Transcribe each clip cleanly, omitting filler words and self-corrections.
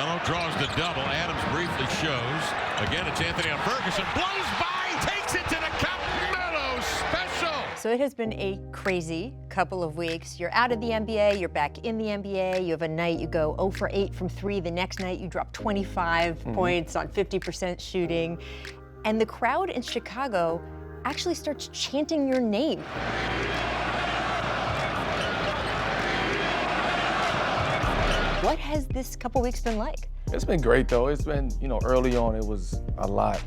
Carmelo draws the double. Adams briefly shows. Again, it's Anthony on Ferguson. Blows by, takes it to the cup. Melo special. So it has been a crazy couple of weeks. You're out of the NBA, you're back in the NBA. You have a night you go 0 for 8 from 3. The next night you drop 25 points on 50% shooting. And the crowd in Chicago actually starts chanting your name. What has this couple weeks been like? It's been great though. It's been, early on it was a lot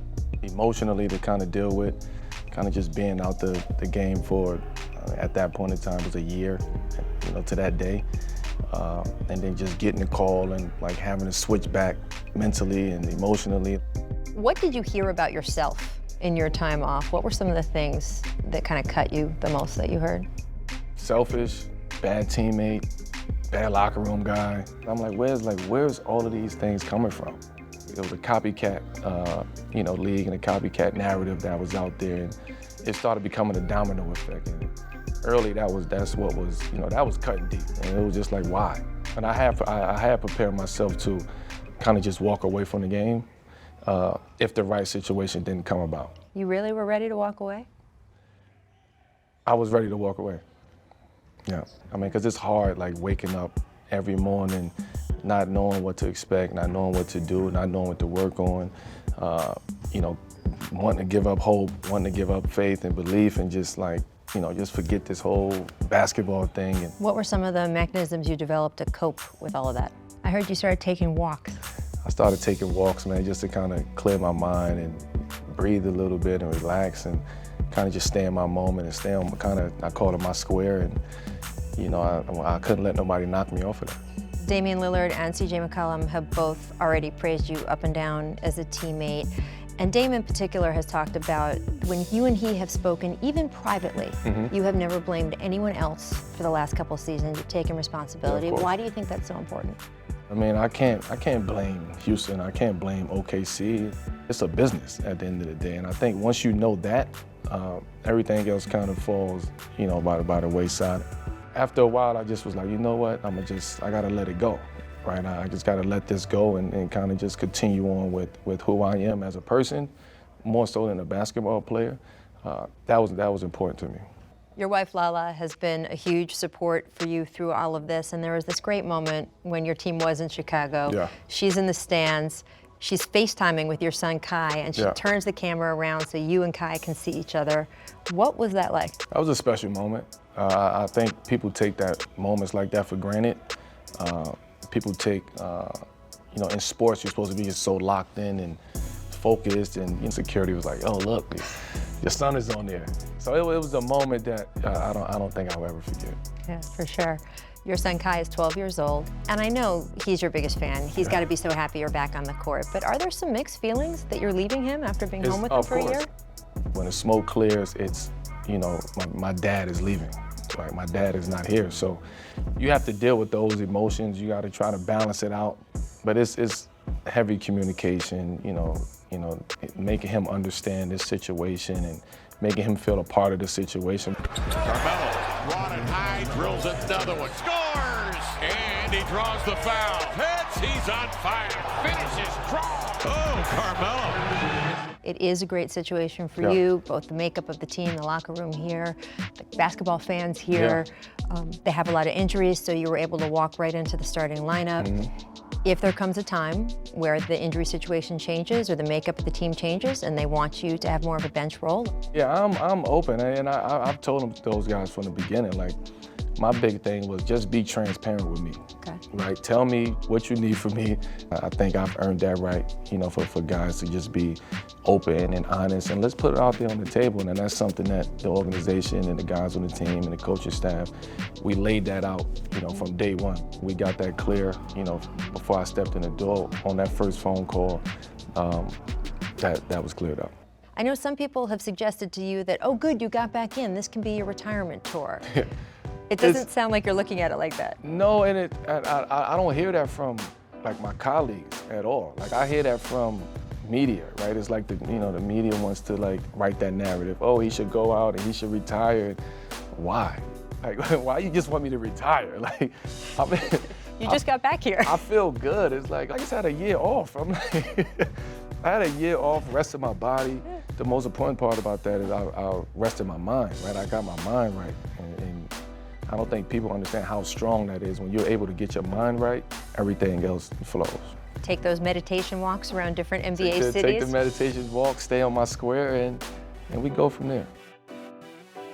emotionally to kind of deal with, kind of just being out the game for, at that point in time, it was a year, to that day. And then just getting the call and like having to switch back mentally and emotionally. What did you hear about yourself in your time off? What were some of the things that kind of cut you the most that you heard? Selfish, bad teammate, bad locker room guy. I'm like, where's all of these things coming from? It was a copycat, league and a copycat narrative that was out there, and it started becoming a domino effect. And early, that was cutting deep, and it was just like, why? And I had prepared myself to kind of just walk away from the game if the right situation didn't come about. You really were ready to walk away? I was ready to walk away. Yeah, because it's hard, like waking up every morning, not knowing what to expect, not knowing what to do, not knowing what to work on, wanting to give up hope, wanting to give up faith and belief, and just just forget this whole basketball thing. And what were some of the mechanisms you developed to cope with all of that? I heard you started taking walks. I started taking walks, man, just to kind of clear my mind and breathe a little bit and relax and kind of just stay in my moment and stay on I call it my square, and I couldn't let nobody knock me off of that. Damian Lillard and CJ McCollum have both already praised you up and down as a teammate. And Dame in particular has talked about when you and he have spoken, even privately, you have never blamed anyone else for the last couple of seasons. You've taken responsibility. Yeah, why do you think that's so important? I can't blame Houston. I can't blame OKC. It's a business at the end of the day. And I think once you know that, everything else kind of falls, by the wayside. After a while, I just was like, you know what? I gotta let it go, right? I just gotta let this go and kind of just continue on with who I am as a person, more so than a basketball player. That was important to me. Your wife, Lala, has been a huge support for you through all of this, and there was this great moment when your team was in Chicago. Yeah. She's in the stands. She's FaceTiming with your son, Kai, and she turns the camera around so you and Kai can see each other. What was that like? That was a special moment. I think people take moments like that for granted. People take, in sports, you're supposed to be so locked in and focused, and security was like, oh, look, your son is on there. So it was a moment that I don't think I'll ever forget. Yeah, for sure. Your son Kai is 12 years old, and I know he's your biggest fan. He's got to be so happy you're back on the court. But are there some mixed feelings that you're leaving him after being home with him for a year? When the smoke clears, it's, my dad is leaving. Right? My dad is not here. So you have to deal with those emotions. You got to try to balance it out. But it's heavy communication, making him understand this situation and making him feel a part of the situation. Carmelo, rod and high, drills another one, scores! And he draws the foul. Hits, he's on fire, finishes strong. Oh, Carmelo. It is a great situation for you, both the makeup of the team, the locker room here, the basketball fans here. They have a lot of injuries, so you were able to walk right into the starting lineup. If there comes a time where the injury situation changes or the makeup of the team changes and they want you to have more of a bench role? Yeah, I'm open, and I've told those guys from the beginning, like, my big thing was just be transparent with me. Okay. Right? Tell me what you need from me. I think I've earned that right, for guys to just be open and honest, and let's put it out there on the table. And that's something that the organization and the guys on the team and the coaching staff, we laid that out, from day one. We got that clear, before I stepped in the door on that first phone call, that was cleared up. I know some people have suggested to you that, oh, good, you got back in. This can be your retirement tour. It doesn't sound like you're looking at it like that. No, and I don't hear that from my colleagues at all. I hear that from media, right? It's like the media wants to write that narrative. Oh, he should go out and he should retire. Why? Why you just want me to retire? You just got back here. I feel good. It's like I just had a year off. I'm like, I had a year off, resting my body. The most important part about that is I rested my mind, right? I got my mind right. And I don't think people understand how strong that is. When you're able to get your mind right, everything else flows. Take those meditation walks around different NBA cities. Take the meditation walk, stay on my square, and we go from there.